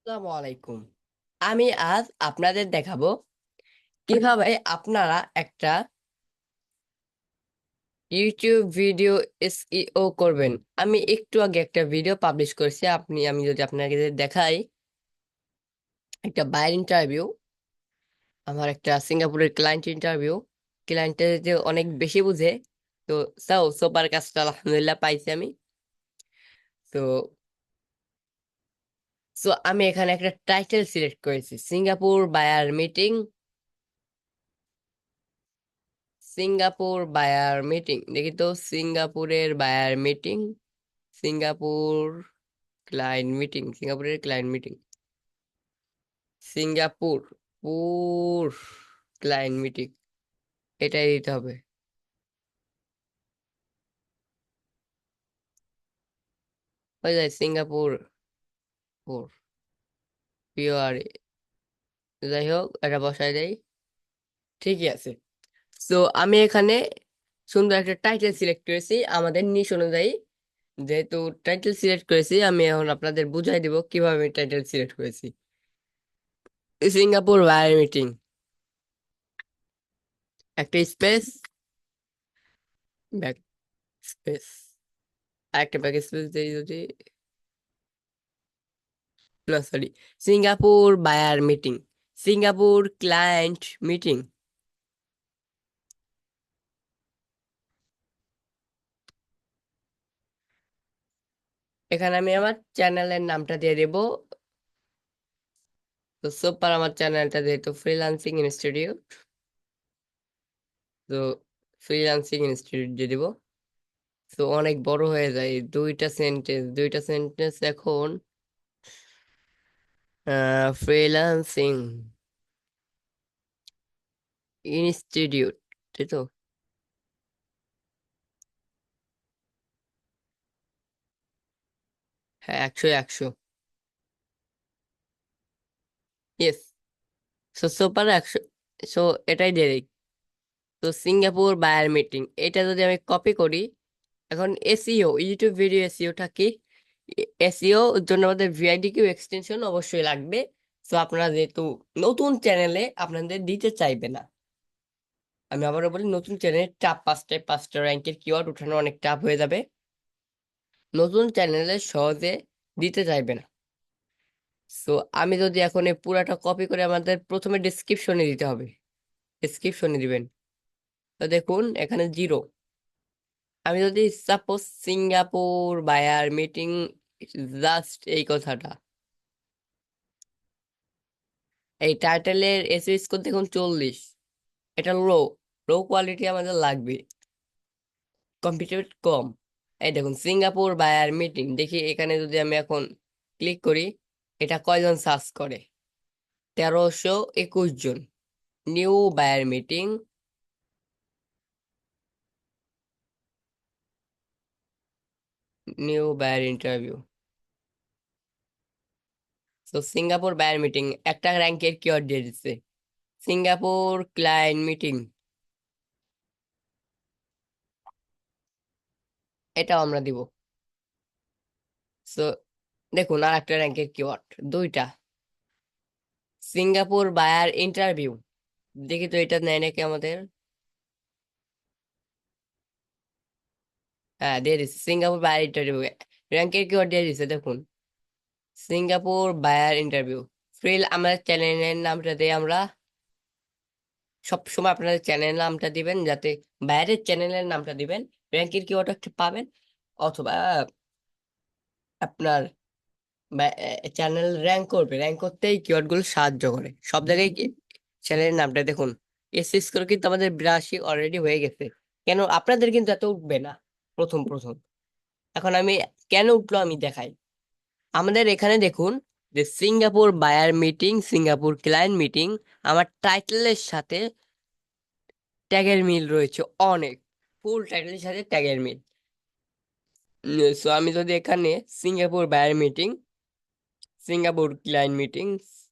আসসালামু আলাইকুম। আমি আজ আপনাদের দেখাবো কিভাবে আপনারা একটা ইউটিউব ভিডিও এসইও করবেন। আমি একটু আগে একটা ভিডিও পাবলিশ করেছি। আমি যদি আপনাকে দেখাই, একটা বাইর ইন্টারভিউ, আমার একটা সিঙ্গাপুরের ক্লায়েন্ট ইন্টারভিউ। ক্লায়েন্টের যে অনেক বেশি বুঝে, তো সোপার কাজটা আলহামদুলিল্লাহ পাইছি আমি। তো আমি এখানে একটা টাইটেল সিলেক্ট করেছি, Singapore buyer meeting. Singapore buyer meeting, দেখি তো সিঙ্গাপুরের বায়ার মিটিং, সিঙ্গাপুর সিঙ্গাপুরের ক্লায়েন্ট মিটিং, সিঙ্গাপুর পুর ক্লায়েন্ট মিটিং, এটাই দিতে হবে। ওই যায় সিঙ্গাপুর পুর পিওআর। যাই হোক, এটা বসায় দেই, ঠিকই আছে। তো আমি এখানে সুন্দর একটা টাইটেল সিলেক্ট করেছি আমাদের নিশ অনুযায়ী। যেহেতু টাইটেল সিলেক্ট করেছি, আমি এখন আপনাদের বুঝাই দিব কিভাবে টাইটেল সিলেক্ট করেছি। সিঙ্গাপুর বায়ার মিটিং, একটা স্পেস, ব্যাক স্পেস, আরেকটা ব্যাক স্পেস দিই যদি, না sorry, Singapore buyer meeting, Singapore client meeting. এখানে আমি আমার চ্যানেলের নামটা দিয়ে দেব। তো সুপার আমার চ্যানেলটা যেহেতু ফ্রিল্যান্সিং ইনস্টিটিউট, তো ফ্রিল্যান্সিং ইনস্টিটিউট দিয়ে দিব। তো অনেক বড় হয়ে যায়, দুইটা সেন্টেন্স এখন। ফ্রিল্যান্সিং ইনস্টিটিউট, তাই তো? হ্যাঁ, 100 ইয়েস। সুপার 100। সো এটাই দিয়ে দিই। তো সিঙ্গাপুর বায়ার মিটিং, এটা যদি আমি কপি করি, এখন এসইও, ইউটিউব ভিডিও এসইওটা কি? এসইও জন্য আমাদের ভিআইডি কিউ এক্সটেনশন অবশ্যই লাগবে। তো আপনারা যেহেতু নতুন চ্যানেলে, আপনাদের দিতে চাইবে না। আমি আবারও বলি, নতুন চ্যানেলে পাঁচটা র্যাঙ্কের কিওয়ার্ড উঠানো অনেক টাফ হয়ে যাবে। নতুন চ্যানেলে সহজে দিতে চাইবে না। তো আমি যদি এখন এই পুরাটা কপি করে, আমাদের প্রথমে ডেসক্রিপশনে দিতে হবে। ডেসক্রিপশনে দিবেন, তো দেখুন এখানে জিরো। আমি যদি suppose Singapore buyer meeting, just এই কথাটা, এই টাইটেলের এসইও স্কোর দেখুন 40। এটা লো, লো কোয়ালিটি আমাদের লাগবে, কম্পিটিটিভ কম। এই দেখুন সিঙ্গাপুর বায়ার মিটিং, দেখি এখানে যদি আমি এখন ক্লিক করি, এটা কয়জন সার্চ করে? 1321 জন। New buyer meeting, new buyer interview. তো সিঙ্গাপুর বায়ার মিটিং একটা র্যাঙ্কের কিওয়ার্ড দিয়ে দিচ্ছে, সিঙ্গাপুর ক্লায়েন্ট মিটিং, এটাও আমরা দিব। সো দেখুন আর একটা র্যাঙ্কের কিওয়ার্ড, দুইটা, সিঙ্গাপুর বায়ার ইন্টারভিউ। দেখি তো এটা নেয় নাকি আমাদের। হ্যাঁ, দিয়ে দিচ্ছে সিঙ্গাপুর বায়ার ইন্টারভিউ, র্যাঙ্কের কিওয়ার্ড দিয়ে দিচ্ছে দেখুন, সিঙ্গাপুর বায়ার ইন্টারভিউ। আমাদের চ্যানেলের নামটা দিয়ে আমরা, সব সময় আপনাদের চ্যানেলের নামটা দিবেন, যাতে বাইরের চ্যানেলের নামটা দিবেন, র্যাঙ্কের কিওয়ার্ড একটা পাবেন। অথবা আপনার চ্যানেল র্যাঙ্ক করবে, র্যাঙ্ক করতেই কিওয়ার্ড গুলো সাহায্য করে সব জায়গায়। চ্যানেলের নামটা দেখুন, এসএস করে কিন্তু আমাদের 82 অলরেডি হয়ে গেছে। কেন আপনাদের কিন্তু এত উঠবে না প্রথম প্রথম। এখন আমি কেন উঠলো আমি দেখাই। আমাদের এখানে দেখুন যে Singapore buyer meeting, Singapore client meeting, আমার টাইটেলের সাথে ট্যাগের মিল রয়েছে অনেক, ফুল টাইটেলের সাথে ট্যাগের মিল। সো আমি যদি এখানে Singapore buyer meeting, Singapore client meeting,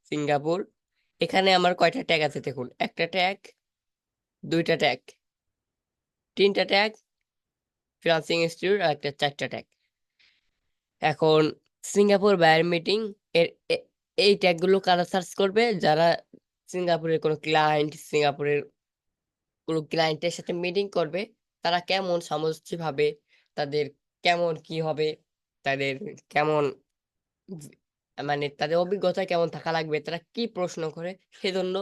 Singapore, এখানে আমার কয়টা ট্যাগ আছে দেখুন, একটা ট্যাগ, দুইটা ট্যাগ, তিনটা ট্যাগ, ফ্রিল্যান্সিং ইনস্টিটিউট, আর একটা চারটা ট্যাগ। এখন সিঙ্গাপুর বায়ার মিটিং এর এই ট্যাগগুলো কারা সার্চ করবে? যারা সিঙ্গাপুরের কোনো ক্লায়েন্ট, সিঙ্গাপুরের কোনো ক্লায়েন্টের সাথে মিটিং করবে, তারা কেমন সামঞ্জস্য ভাবে, তাদের কেমন কি হবে, তাদের কেমন ভি- মানে তাদের অভিজ্ঞতা কেমন থাকা লাগবে, তারা কি প্রশ্ন করে, সেজন্য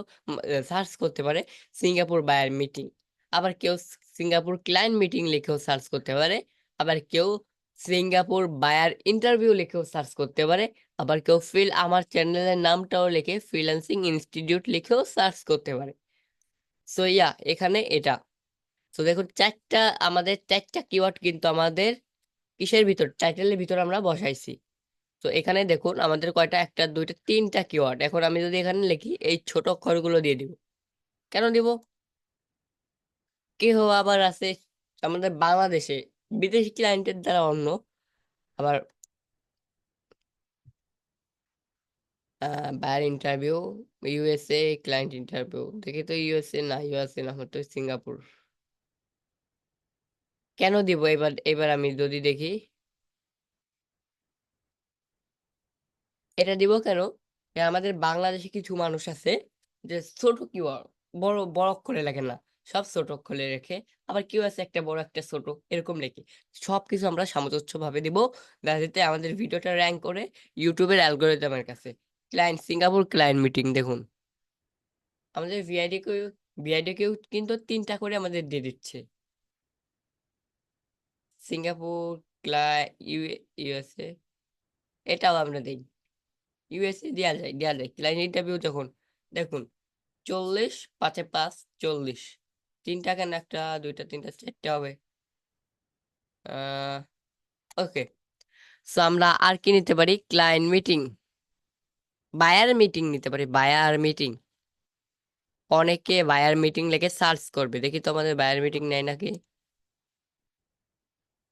সার্চ করতে পারে সিঙ্গাপুর বায়ার মিটিং। আবার কেউ সিঙ্গাপুর ক্লায়েন্ট মিটিং লিখেও সার্চ করতে পারে। আবার কেউ সিঙ্গাপুর বায়ার ইন্টারভিউ লিখেও সার্চ করতে পারে। আবার কেউ আমার চ্যানেলের নামটাও লিখে ফ্রিল্যান্সিং ইনস্টিটিউট লিখেও সার্চ করতে পারে। সো ইয়া, এখানে এটা। তো দেখুন, আমাদের চারটা কিওয়ার্ড কিন্তু আমাদের কিসের ভিতর, টাইটেলের ভিতর আমরা বসাইছি। তো এখানে দেখুন আমাদের কয়টা, একটা দুইটা তিনটা কিওয়ার্ড। এখন আমি যদি এখানে লিখি, এই ছোট অক্ষরগুলো দিয়ে দিব। কেন দিব? কেহ আবার আছে আমাদের বাংলাদেশে, বিদেশি ক্লায়েন্টের দ্বারা অন্য। আবার buyer interview, USA client interview, দেখি তো ইউএসএ না, ইউএসএ না, আমার তো সিঙ্গাপুর। কেন দিব? এবার এবার আমি যদি দেখি, এটা দিব কেন? যে আমাদের বাংলাদেশে কিছু মানুষ আছে যে ছোট কিওয়ার্ড, বড় বড় অক্ষরে লেখে না, সব ছোট অক্ষরে রেখে। আবার কেউ আছে একটা বড় একটা ছোট এরকম লেখে। সবকিছু আমরা সামঞ্জস্য ভাবে দিব, যাতে আমাদের ভিডিওটা র্যাঙ্ক করে ইউটিউবের অ্যালগোরিদমের কাছে। ক্লায়েন্ট সিঙ্গাপুর ক্লায়েন্ট মিটিং দেখুন, আমাদের ভিআইডি কেও কিন্তু তিনটা করে আমাদের দিয়ে দিচ্ছে। সিঙ্গাপুর ইউএসএ, এটাও আমরা দিই। ইউএসএ দেওয়া যায় ক্লায়েন্ট ইন্টারভিউ যখন। দেখুন, 40, 5 এ 5, 40। তিনটা কেন, একটা দুইটা তিনটা চারটা হবে। ওকে। সো আমরা আর কি নিতে পারি? ক্লায়েন্ট মিটিং, বায়ার মিটিং নিতে পারি, বায়ার মিটিং। অনেকে বায়ার মিটিং লেগে সার্চ করবে, দেখি তো আমাদের বায়ার মিটিং নেয় নাকি।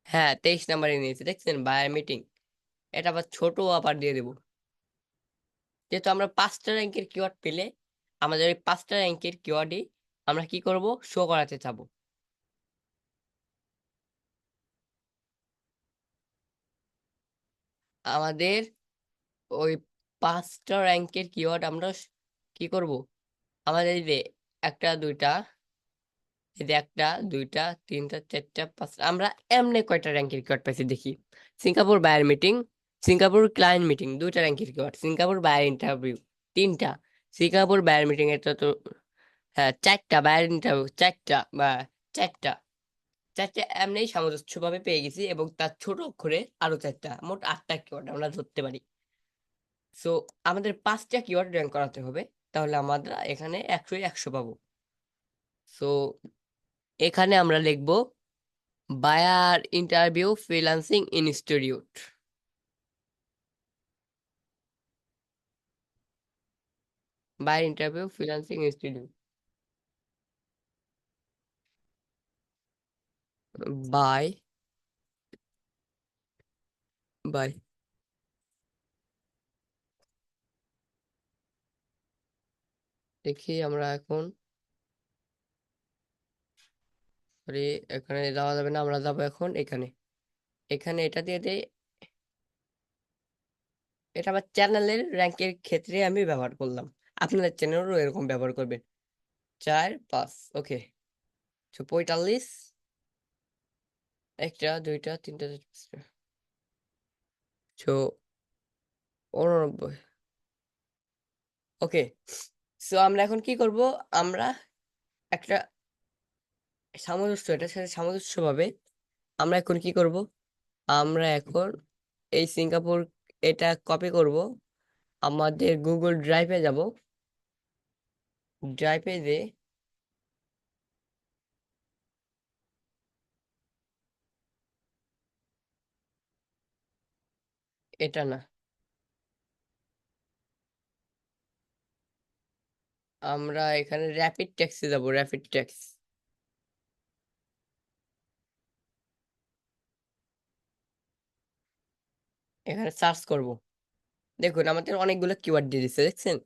হ্যাঁ, 23 নাম্বারে নিয়েছি, দেখছেন বায়ার মিটিং। এটা আবার ছোট আবার দিয়ে দেবো। যেহেতু আমরা 5টা র্যাঙ্কের কিওয়ার্ড পেলে, আমাদের ওই 5টা র্যাঙ্কের কিওয়ার্ডই আমরা কি করব, শো করাতে চাবো। আমাদের ওই 5টা র্যাঙ্কের কিওয়ার্ড আমরা কি করব, আমাদের এই যে একটা দুইটা, এই যে একটা দুইটা তিনটা চারটা পাঁচটা, আমরা এমনি কয়টা র্যাঙ্কের কিওয়ার্ড পাইছি দেখি। Singapore buyer meeting, Singapore client meeting দুইটা র্যাঙ্কের কিওয়ার্ড, সিঙ্গাপুর বায়ার ইন্টারভিউ তিনটা, সিঙ্গাপুর বায়ার মিটিং এটা তো, হ্যাঁ চারটা, বায়ার ইন্টারভিউ চারটা, বা চারটা, চারটে এমনি সামঞ্জস্যভাবে পেয়ে গেছি। এবং তার ছোট অক্ষরে আরো চারটা, মোট 8টা কিওয়ার্ড আমরা ধরতে পারি। সো আমাদের 5টা কিওয়ার্ড র্যাঙ্ক করাতে হবে, তাহলে আমরা এখানে 100-100 পাবো। সো এখানে আমরা লিখবো buyer interview freelancing institute. Buyer interview freelancing institute. Bye bye দেখি আমরা এখন, সরি, এখানে যাওয়া যাবে না, আমরা যাবো এখন এখানে। এখানে এটা দিয়ে দেই। এটা আমার চ্যানেলের র্যাঙ্কের ক্ষেত্রে আমি ব্যবহার করলাম, আপনাদের চ্যানেলও এরকম ব্যবহার করবেন। 4, 5, ওকে। 45, একটা দুইটা তিনটা চারটা, পাঁচটা। 89। ওকে। সো আমরা এখন কি করব? আমরা একটা এটার সাথে সামঞ্জস্য ভাবে আমরা এখন কি করব? আমরা এখন এই সিঙ্গাপুর, এটা কপি করব, আমাদের গুগল ড্রাইভে যাব। ড্রাইভে যে, এটা না, আমরা এখানে র্যাপিড ট্যাক্সে যাব, র্যাপিড ট্যাক্স। এখানে সার্চ করব। দেখুন আমাদের অনেকগুলো কিওয়ার্ড দিয়ে দিচ্ছে, দেখছেন?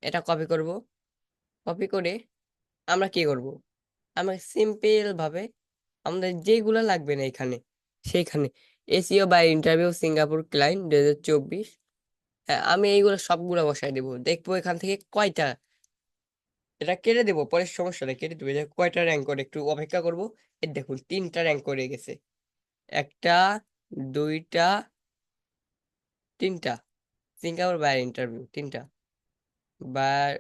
এটা কপি করব। কপি করে আমরা কি করব? আমরা সিম্পল ভাবে আমাদের যেগুলো লাগবে না এখানে, সেইখানে SEO by interview Singapore client 2024, হ্যাঁ, আমি এইগুলো সবগুলো বসাই দেবো, দেখবো এখান থেকে কয়টা, এটা কেটে দেবো পরের সমস্যা নেই, কেটে দেবো, যে কয়টা র্যাঙ্ক করে একটু অপেক্ষা করবো। এই দেখুন 3টা র্যাঙ্ক করে গেছে, একটা, দুইটা, 3টা। সিঙ্গাপুর বায়ার ইন্টারভিউ 3টা, buyer,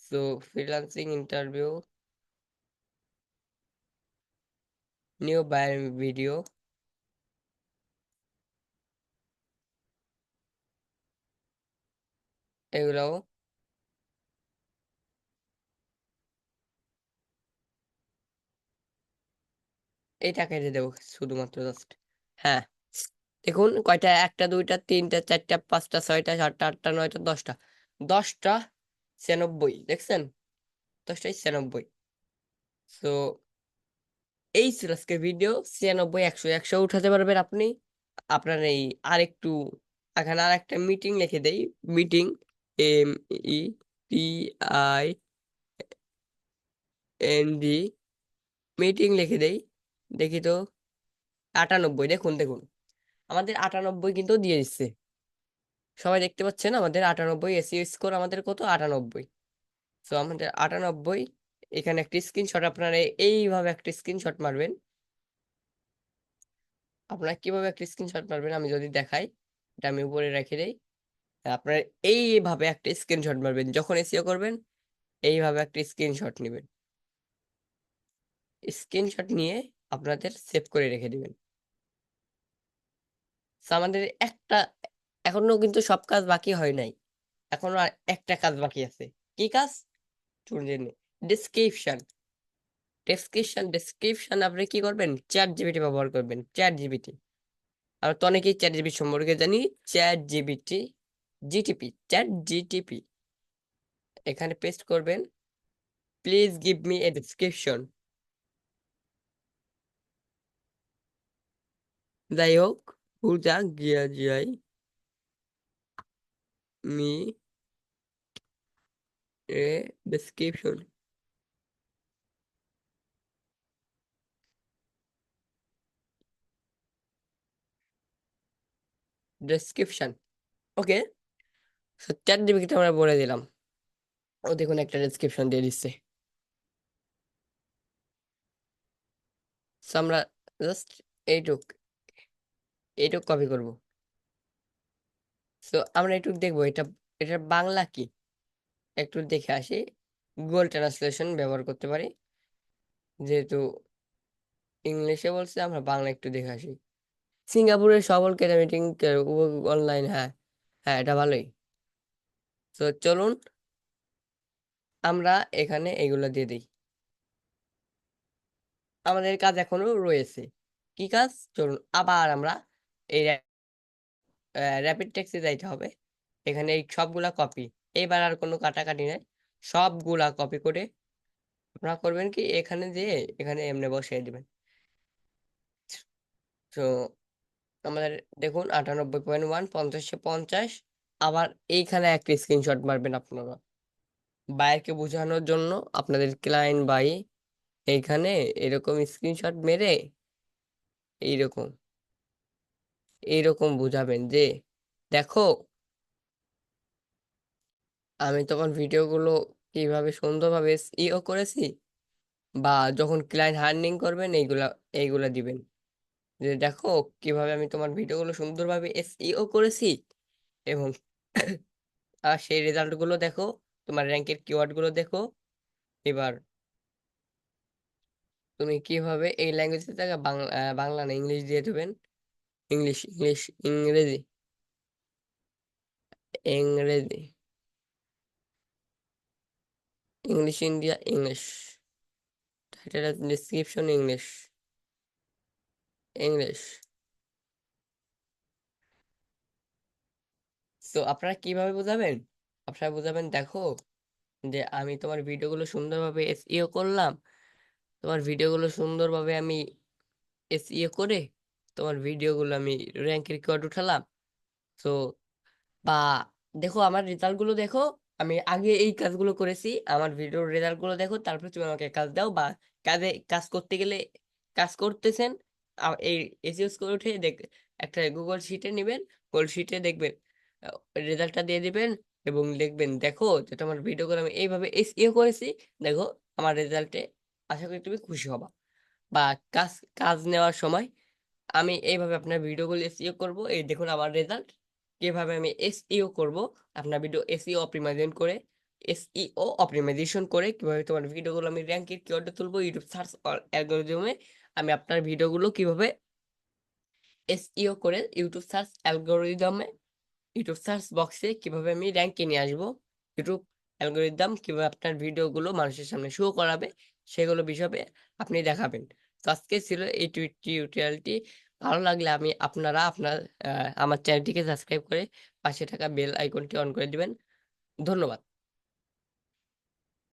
so freelancing interview, new buyer video, এগুলো, এই টাকায় দেবো শুধুমাত্র জাস্ট। হ্যাঁ, দেখুন কয়টা, একটা, দুইটা, তিনটা, চারটা, পাঁচটা, ছয়টা, সাতটা, আটটা, নয়টা, 10টা, 10টা 96, দেখছেন? 10টায় 96। তো এই ছিল আজকে ভিডিও, 96, 100, 100 উঠাতে পারবেন আপনি। আপনার এই আরেকটু, এখানে আর একটা মিটিং লিখে দেই, মিটিং, MITING, মিটিং লিখে দেই, দেখি তো, 98, দেখুন দেখুন, আমাদের 98 কিন্তু দিয়ে দিচ্ছে, সবাই দেখতে পাচ্ছেন আমাদের 98, এসইও স্কোর আমাদের কত, 98। তো আমাদের 98, এখানে একটা স্ক্রিনশট, আপনারা এইভাবে একটা স্ক্রিনশট মারবেন। আপনারা কিভাবে একটা স্ক্রিনশট মারবেন আমি যদি দেখাই, এটা আমি উপরে রেখে দেই। আপনারা এইভাবে একটা স্ক্রিনশট মারবেন যখন এসইও করবেন, এইভাবে একটা স্ক্রিনশট নেবেন, স্ক্রিনশট নিয়ে আপনাদের সেভ করে রেখে দিবেন। তো আমাদের একটা, এখনো কিন্তু সব কাজ বাকি হয় নাই, এখনো আর একটা কাজ বাকি আছে। কি কাজ? ডিসক্রিপশন, ডেসক্রিপশন আপনি কি করবেন, চ্যাট জিপিটি ব্যবহার করবেন, চ্যাট জিপিটি। আমরা তো অনেকেই চ্যাট জিপিটি সম্পর্কে জানি, chat GPT, GTP, chat GTP, এখানে পেস্ট করবেন, please give me a description. যাই হোক, ভুল যাক গিয়া যাই, me a description, description, okay. Chat GPT আমরা বলে দিলাম, ও দেখুন একটা ডেসক্রিপশন দিয়ে দিচ্ছে। So আমরা জাস্ট এইটুক, এইটুক কপি করব। তো আমরা এইটুক দেখবো, এটার বাংলা কি একটু দেখে আসি, গুগল ট্রান্সলেশন ব্যবহার করতে পারি, যেহেতু ইংলিশে বলছে, আমরা বাংলা একটু দেখে আসি। সিঙ্গাপুরের সফল ক্যাডে মিটিং অনলাইন, হ্যাঁ, হ্যাঁ এটা ভালোই। তো চলুন আমরা এখানে এগুলো দিয়ে দিই, আমাদের কাজ এখনো রয়েছে। কি কাজ? চলুন আবার আমরা এই র্যাপিড টেক্সটে যাইতে হবে, এখানে এই সবগুলা কপি, এবার আর কোনো কাটাকাটি নাই, সবগুলা কপি করে আপনারা করবেন কি, এখানে দিয়ে এখানে এমনি বসিয়ে দিবেন। তো আমাদের দেখুন 98.1, 50-50, আবার এইখানে একটা স্ক্রিনশট মারবেন আপনারা, বাইরকে বোঝানোর জন্য, আপনাদের ক্লায়েন্ট বাই এইখানে এরকম স্ক্রিনশট মেরে এইরকম, এইরকম বুঝাবেন যে দেখো আমি তোমার ভিডিওগুলো কিভাবে সুন্দরভাবে ইও করেছি, বা যখন ক্লায়েন্ট হার্নিং করবেন এইগুলা, এইগুলা দিবেন, যে দেখো কিভাবে আমি তোমার ভিডিওগুলো সুন্দরভাবে এসইও করেছি, এবং আর সেই রেজাল্ট গুলো দেখো, তোমার র্যাঙ্কের কিওয়ার্ড গুলো দেখো। এবার তুমি কিভাবে এই ল্যাঙ্গুয়েজ থেকে বাংলা, বাংলা না ইংলিশ দিয়ে দেবেন, ইংলিশ, ইংলিশ, ইংরেজি, ইংরেজি, English India, English, title description, English, English. তো আপনারা কিভাবে বোঝাবেন? আপনারা বোঝাবেন দেখো যে আমি তোমার ভিডিওগুলো সুন্দরভাবে এসইও করলাম, তোমার ভিডিওগুলো সুন্দরভাবে আমি এসইও করে তোমার ভিডিওগুলো আমি র্যাঙ্ক রেকর্ড উঠালাম। তো বা দেখো আমার রেজাল্ট গুলো দেখো, আমি আগে এই কাজগুলো করেছি, আমার ভিডিওর রেজাল্ট গুলো দেখো, তারপর তুমি আমাকে কাজ দাও, বা কাজ করতে গেলে, কাজ করতেছেন, এই এসইও করে উঠে একটা গুগল শিটে নেবেন, গুগল শিটে দেখবেন রেজাল্টটা দিয়ে দিবেন এবং লিখবেন, দেখো যেটা আমার ভিডিওগুলো আমি এইভাবে এসইও করেছি, দেখো আমার রেজাল্টে, আশা করি তুমি খুশি হবা। বা কাজ কাজ নেওয়ার সময় আমি এইভাবে আপনার ভিডিওগুলো এসইও করব, এই দেখুন আমার রেজাল্ট। কিভাবে আমি এসইও করব, আপনার ভিডিও এসইও অপটিমাইজেশন করে, কিভাবে তোমার ভিডিওগুলো আমি র্যাঙ্কের কিওয়ার্ডে তুলবো, ইউটিউব সার্চ অ্যালগোরিদমে আমি আপনার ভিডিওগুলো কিভাবে এসইও করে ইউটিউব সার্চ বক্সে কিভাবে আমি র্যাঙ্কে নিয়ে আসবো, ইউটিউব অ্যালগোরিদম কিভাবে আপনার ভিডিওগুলো মানুষের সামনে শো করাবে, সেগুলো বিষয়ে আপনি দেখাবেন। তো আজকে ছিল এই টিউটোরিয়ালটি। ভালো লাগলে আমার চ্যানেলটিকে সাবস্ক্রাইব করে পাশে থাকা বেল আইকনটি অন করে দিবেন। ধন্যবাদ।